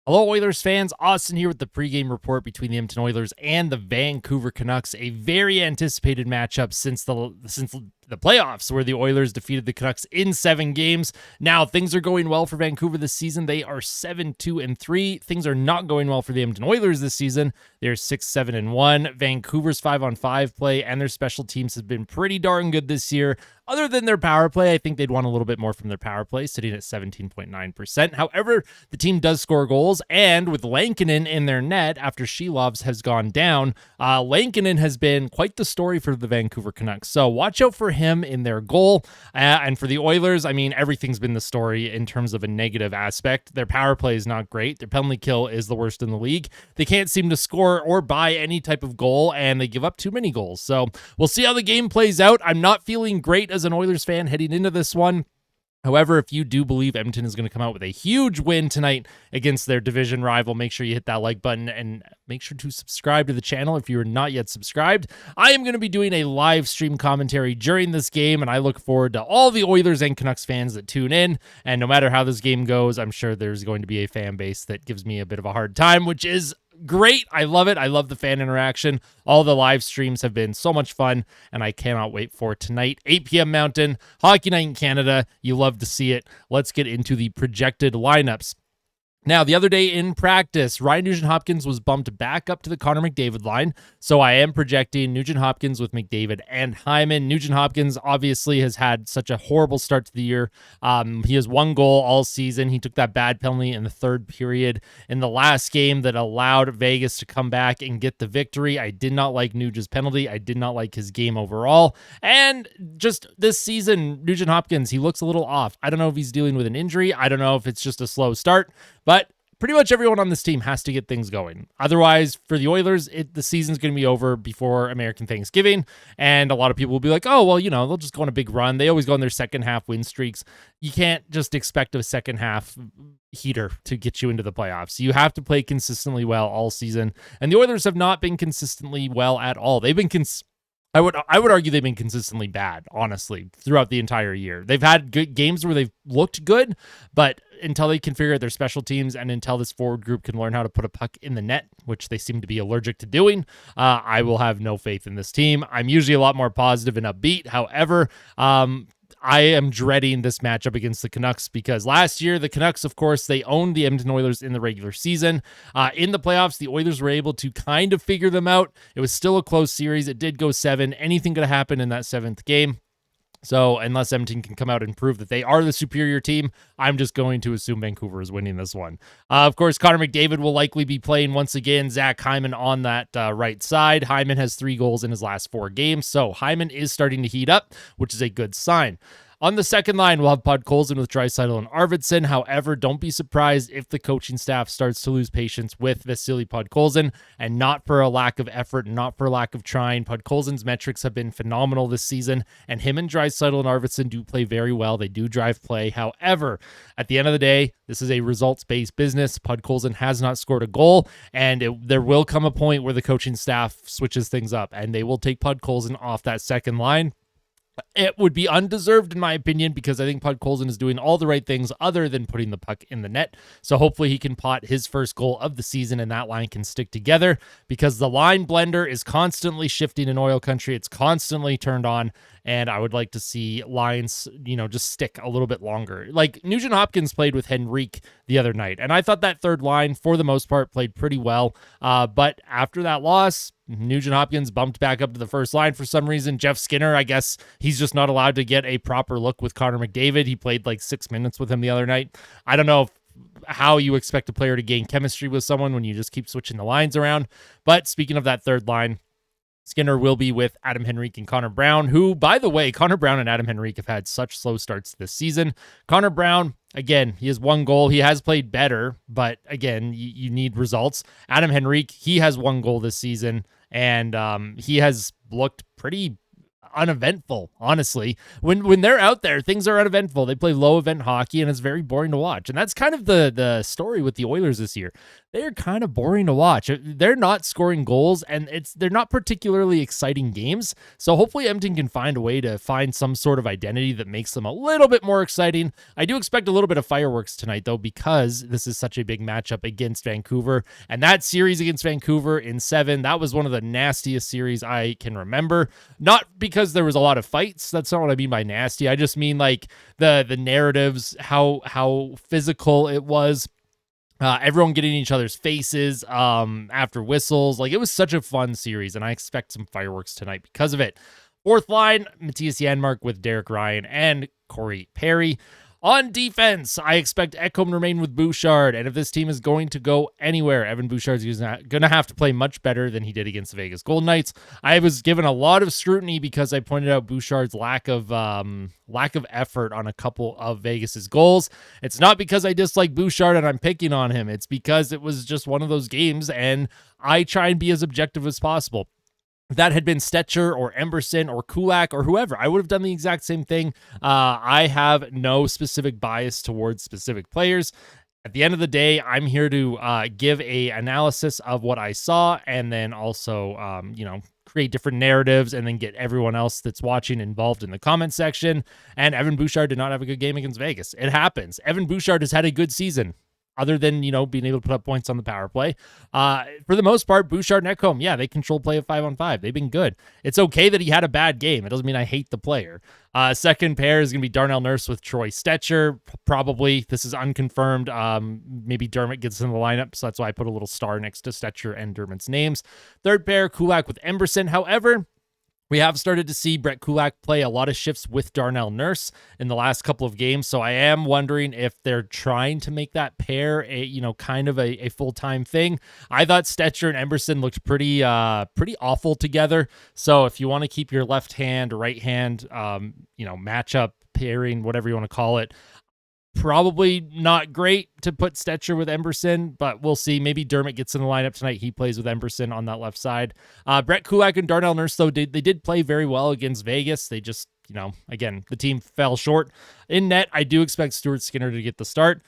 Hello, Oilers fans. Austin here with the pregame report between the Edmonton Oilers and the Vancouver Canucks. A very anticipated matchup since the playoffs, where the Oilers defeated the Canucks in 7 games. Now, things are going well for Vancouver this season. They are 7-2-3. Things are not going well for the Edmonton Oilers this season. They're 6-7-1. Vancouver's 5-on-5 play and their special teams has been pretty darn good this year. Other than their power play, I think they'd want a little bit more from their power play, sitting at 17.9%. However, the team does score goals, and with Lankinen in their net after Shelov's has gone down, Lankinen has been quite the story for the Vancouver Canucks. So watch out for him in their goal. And for the Oilers, I mean, everything's been the story in terms of a negative aspect. Their power play is not great. Their penalty kill is the worst in the league. They can't seem to score or buy any type of goal, and they give up too many goals. So we'll see how the game plays out. I'm not feeling great as an Oilers fan heading into this one. However, if you do believe Edmonton is going to come out with a huge win tonight against their division rival, make sure you hit that like button and make sure to subscribe to the channel if you are not yet subscribed. I am going to be doing a live stream commentary during this game, and I look forward to all the Oilers and Canucks fans that tune in. And no matter how this game goes, I'm sure there's going to be a fan base that gives me a bit of a hard time, which is great. I love it. I love the fan interaction. All the live streams have been so much fun, and I cannot wait for tonight. 8 p.m. Mountain, Hockey Night in Canada. You love to see it. Let's get into the projected lineups. Now, the other day in practice, Ryan Nugent-Hopkins was bumped back up to the Connor McDavid line, so I am projecting Nugent-Hopkins with McDavid and Hyman. Nugent-Hopkins obviously has had such a horrible start to the year. He has 1 goal all season. He took that bad penalty in the third period in the last game that allowed Vegas to come back and get the victory. I did not like Nugent's penalty. I did not like his game overall. And just this season, Nugent-Hopkins, he looks a little off. I don't know if he's dealing with an injury. I don't know if it's just a slow start. But pretty much everyone on this team has to get things going. Otherwise, for the Oilers, the season's going to be over before American Thanksgiving. And a lot of people will be like, oh, well, they'll just go on a big run. They always go on their second half win streaks. You can't just expect a second half heater to get you into the playoffs. You have to play consistently well all season. And the Oilers have not been consistently well at all. They've been I would argue they've been consistently bad, honestly, throughout the entire year. They've had good games where they've looked good, but until they can figure out their special teams and until this forward group can learn how to put a puck in the net, which they seem to be allergic to doing, I will have no faith in this team. I'm usually a lot more positive and upbeat. However, I am dreading this matchup against the Canucks because last year, the Canucks, of course, they owned the Edmonton Oilers in the regular season. In the playoffs, the Oilers were able to kind of figure them out. It was still a close series. It did go 7. Anything could happen in that 7th game. So unless Edmonton can come out and prove that they are the superior team, I'm just going to assume Vancouver is winning this one. Of course, Connor McDavid will likely be playing once again. Zach Hyman on that right side. Hyman has 3 goals in his last 4 games, so Hyman is starting to heat up, which is a good sign. On the second line, we'll have Podkolzin with Draisaitl and Arvidsson. However, don't be surprised if the coaching staff starts to lose patience with Vasily Podkolzin, and not for a lack of effort, not for a lack of trying. Podkolzin's metrics have been phenomenal this season, and him and Draisaitl and Arvidsson do play very well. They do drive play. However, at the end of the day, this is a results-based business. Podkolzin has not scored a goal, and there will come a point where the coaching staff switches things up, and they will take Podkolzin off that second line. It would be undeserved, in my opinion, because I think Podkolzin is doing all the right things other than putting the puck in the net. So hopefully he can pot his first goal of the season and that line can stick together, because the line blender is constantly shifting in oil country. It's constantly turned on, and I would like to see lines, just stick a little bit longer. Like Nugent-Hopkins played with Henrique the other night, and I thought that third line, for the most part, played pretty well. But after that loss, Nugent-Hopkins bumped back up to the first line for some reason. Jeff Skinner, I guess he's just not allowed to get a proper look with Connor McDavid. He played like 6 minutes with him the other night. I don't know how you expect a player to gain chemistry with someone when you just keep switching the lines around. But speaking of that third line, Skinner will be with Adam Henrique and Connor Brown, who, by the way, Connor Brown and Adam Henrique have had such slow starts this season. Connor Brown, again, he has 1 goal. He has played better, but again, you need results. Adam Henrique, he has 1 goal this season, and he has looked pretty uneventful, honestly. When they're out there, things are uneventful. They play low event hockey, and it's very boring to watch. And that's kind of the story with the Oilers this year. They're kind of boring to watch. They're not scoring goals, and they're not particularly exciting games. So hopefully Edmonton can find a way to find some sort of identity that makes them a little bit more exciting. I do expect a little bit of fireworks tonight, though, because this is such a big matchup against Vancouver. And that series against Vancouver in 7, that was one of the nastiest series I can remember. Not because there was a lot of fights. That's not what I mean by nasty. I just mean like the narratives, how physical it was. Everyone getting in each other's faces after whistles. Like, it was such a fun series, and I expect some fireworks tonight because of it. Fourth line, Matthias Janmark with Derek Ryan and Corey Perry. On defense, I expect Ekholm to remain with Bouchard, and if this team is going to go anywhere, Evan Bouchard is going to have to play much better than he did against the Vegas Golden Knights. I was given a lot of scrutiny because I pointed out Bouchard's lack of effort on a couple of Vegas's goals. It's not because I dislike Bouchard and I'm picking on him. It's because it was just one of those games, and I try and be as objective as possible. If that had been Stetcher or Emberson or Kulak or whoever, I would have done the exact same thing. I have no specific bias towards specific players. At the end of the day, I'm here to give a analysis of what I saw, and then also, create different narratives, and then get everyone else that's watching involved in the comment section. And Evan Bouchard did not have a good game against Vegas. It happens. Evan Bouchard has had a good season, other than, being able to put up points on the power play. For the most part, Bouchard and Ekholm, yeah, they control play of 5-on-5. They've been good. It's okay that he had a bad game. It doesn't mean I hate the player. Second pair is going to be Darnell Nurse with Troy Stetcher. Probably. This is unconfirmed. Maybe Dermott gets in the lineup, so that's why I put a little star next to Stetcher and Dermott's names. Third pair, Kulak with Emberson. However, we have started to see Brett Kulak play a lot of shifts with Darnell Nurse in the last couple of games, so I am wondering if they're trying to make that pair kind of a full-time thing. I thought Stetcher and Emberson looked pretty awful together, so if you want to keep your left hand, right hand, matchup, pairing, whatever you want to call it, probably not great to put Stetcher with Emberson, but we'll see. Maybe Dermott gets in the lineup tonight. He plays with Emberson on that left side. Brett Kulak and Darnell Nurse, though, they did play very well against Vegas. They just, again, the team fell short. In net, I do expect Stuart Skinner to get the start.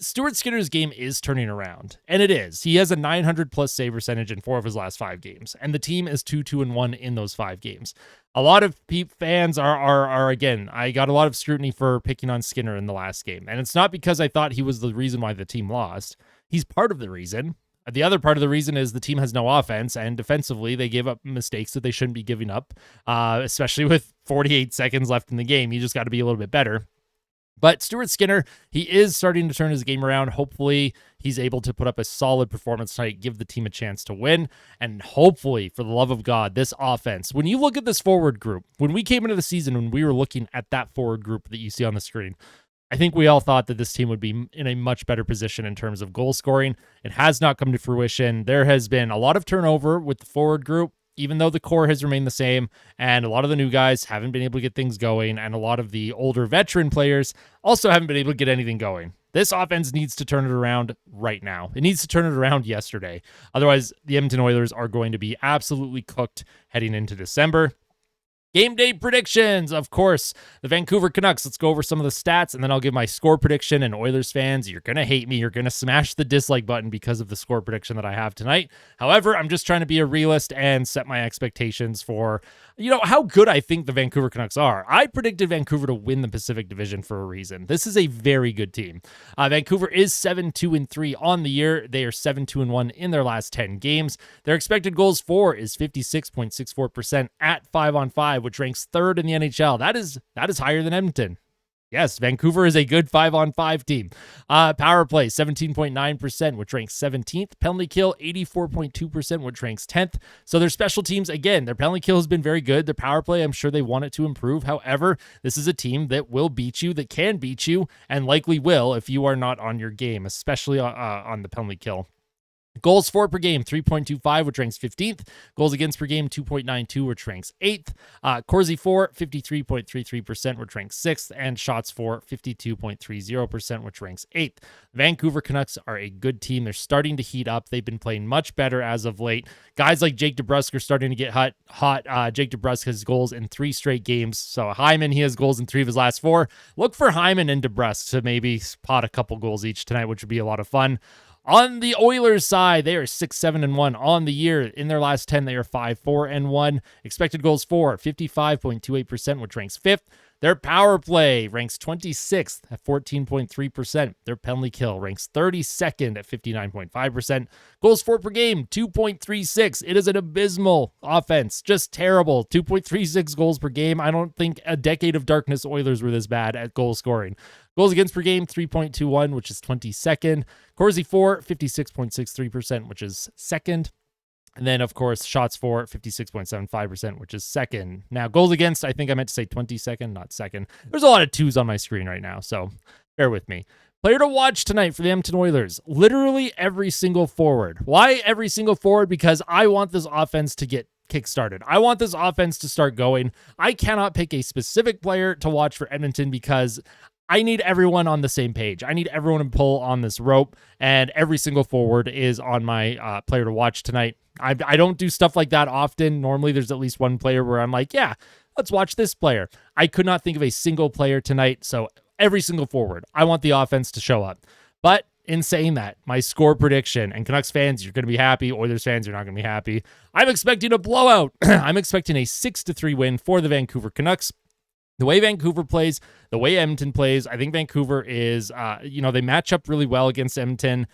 Stuart Skinner's game is turning around, and it is. He has a 900-plus save percentage in 4 of his last 5 games, and the team is 2-2-1 in those 5 games. A lot of fans are again, I got a lot of scrutiny for picking on Skinner in the last game, and it's not because I thought he was the reason why the team lost. He's part of the reason. The other part of the reason is the team has no offense, and defensively, they gave up mistakes that they shouldn't be giving up, especially with 48 seconds left in the game. You just got to be a little bit better. But Stuart Skinner, he is starting to turn his game around. Hopefully, he's able to put up a solid performance tonight, give the team a chance to win. And hopefully, for the love of God, this offense, when you look at this forward group, when we came into the season, when we were looking at that forward group that you see on the screen, I think we all thought that this team would be in a much better position in terms of goal scoring. It has not come to fruition. There has been a lot of turnover with the forward group, even though the core has remained the same, and a lot of the new guys haven't been able to get things going, and a lot of the older veteran players also haven't been able to get anything going. This offense needs to turn it around right now. It needs to turn it around yesterday. Otherwise, the Edmonton Oilers are going to be absolutely cooked heading into December. Game day predictions, of course, the Vancouver Canucks. Let's go over some of the stats, and then I'll give my score prediction. And Oilers fans, you're going to hate me. You're going to smash the dislike button because of the score prediction that I have tonight. However, I'm just trying to be a realist and set my expectations for, how good I think the Vancouver Canucks are. I predicted Vancouver to win the Pacific Division for a reason. This is a very good team. Vancouver is 7-2-3 on the year. They are 7-2-1 in their last 10 games. Their expected goals for is 56.64% at 5-on-5. Which ranks 3rd in the NHL. That is higher than Edmonton. Yes, Vancouver is a good 5-on-5 team. Power play, 17.9%, which ranks 17th. Penalty kill, 84.2%, which ranks 10th. So their special teams, again, their penalty kill has been very good. Their power play, I'm sure they want it to improve. However, this is a team that will beat you, that can beat you, and likely will if you are not on your game, especially on the penalty kill. Goals for per game, 3.25, which ranks 15th. Goals against per game, 2.92, which ranks 8th. Corsi for, 53.33%, which ranks 6th. And shots for, 52.30%, which ranks 8th. Vancouver Canucks are a good team. They're starting to heat up. They've been playing much better as of late. Guys like Jake DeBrusk are starting to get hot. Jake DeBrusk has goals in 3 straight games. So Hyman, he has goals in 3 of his last 4. Look for Hyman and DeBrusk to maybe pot a couple goals each tonight, which would be a lot of fun. On the Oilers side, they are 6-7-1 on the year. In their last 10, they are 5-4-1. Expected goals for 55.28%, which ranks 5th. Their power play ranks 26th at 14.3%. Their penalty kill ranks 32nd at 59.5%. Goals for per game, 2.36. It is an abysmal offense. Just terrible. 2.36 goals per game. I don't think a decade of darkness Oilers were this bad at goal scoring. Goals against per game, 3.21, which is 22nd. Corsi for, 56.63%, which is 2nd. And then, of course, shots for 56.75%, which is 2nd. Now, goals against, I think I meant to say 22nd, not 2nd. There's a lot of 2s on my screen right now, so bear with me. Player to watch tonight for the Edmonton Oilers. Literally every single forward. Why every single forward? Because I want this offense to get kickstarted. I want this offense to start going. I cannot pick a specific player to watch for Edmonton because I need everyone on the same page. I need everyone to pull on this rope, and every single forward is on my player to watch tonight. I don't do stuff like that often. Normally, there's at least one player where I'm like, yeah, let's watch this player. I could not think of a single player tonight, so every single forward. I want the offense to show up. But in saying that, my score prediction, and Canucks fans, you're going to be happy. Oilers fans, you're not going to be happy. I'm expecting a blowout. I'm expecting a 6-3 win for the Vancouver Canucks. The way Vancouver plays, the way Edmonton plays, I think Vancouver is, they match up really well against Edmonton.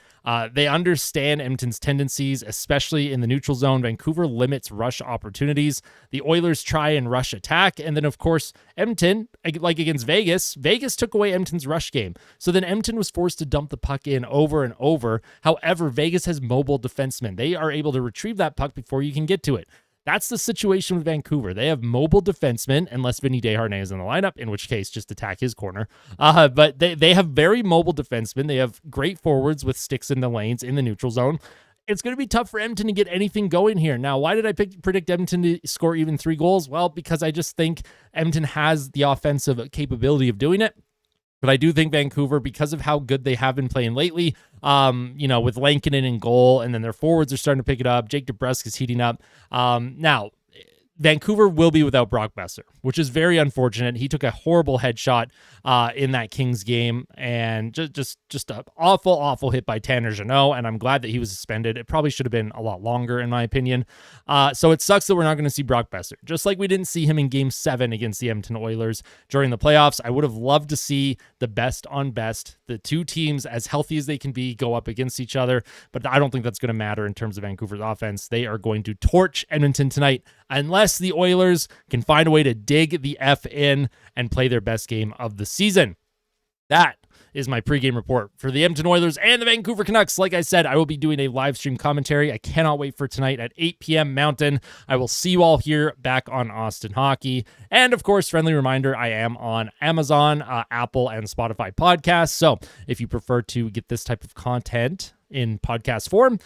They understand Edmonton's tendencies, especially in the neutral zone. Vancouver limits rush opportunities. The Oilers try and rush attack. And then, of course, Edmonton, like against Vegas took away Edmonton's rush game. So then Edmonton was forced to dump the puck in over and over. However, Vegas has mobile defensemen. They are able to retrieve that puck before you can get to it. That's the situation with Vancouver. They have mobile defensemen, unless Vinny Desharnais is in the lineup, in which case just attack his corner. But they have very mobile defensemen. They have great forwards with sticks in the lanes in the neutral zone. It's going to be tough for Edmonton to get anything going here. Now, why did I predict Edmonton to score even 3 goals? Well, because I just think Edmonton has the offensive capability of doing it. But I do think Vancouver, because of how good they have been playing lately, with Lankinen in goal, and then their forwards are starting to pick it up. Jake DeBrusk is heating up. Now, Vancouver will be without Brock Besser, which is very unfortunate. He took a horrible headshot in that Kings game, and just an awful hit by Tanner Jeannot, and I'm glad that he was suspended. It probably should have been a lot longer, in my opinion. So it sucks that we're not going to see Brock Besser, just like we didn't see him in Game 7 against the Edmonton Oilers during the playoffs. I would have loved to see the best on best, the two teams as healthy as they can be, go up against each other, but I don't think that's going to matter in terms of Vancouver's offense. They are going to torch Edmonton tonight, unless the Oilers can find a way to dig the F in and play their best game of the season. That is my pregame report for the Edmonton Oilers and the Vancouver Canucks. Like I said, I will be doing a live stream commentary. I cannot wait for tonight at 8 p.m. Mountain. I will see you all here back on Austin Hockey. And of course, friendly reminder, I am on Amazon, Apple, and Spotify podcasts. So if you prefer to get this type of content in podcast form,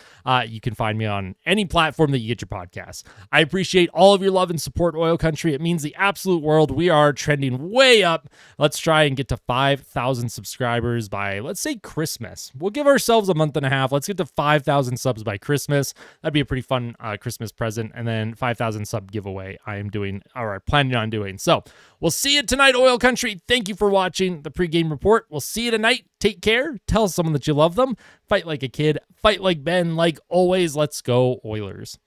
you can find me on any platform that you get your podcasts. I appreciate all of your love and support, Oil Country. It means the absolute world. We are trending way up. Let's try and get to 5,000 subscribers by, let's say, Christmas. We'll give ourselves a month and a half. Let's get to 5,000 subs by Christmas. That'd be a pretty fun Christmas present. And then 5,000 sub giveaway I'm planning on doing. So we'll see you tonight, Oil Country. Thank you for watching the pregame report. We'll see you tonight. Take care. Tell someone that you love them. Fight like a kid. Fight like Ben. Like always, let's go Oilers.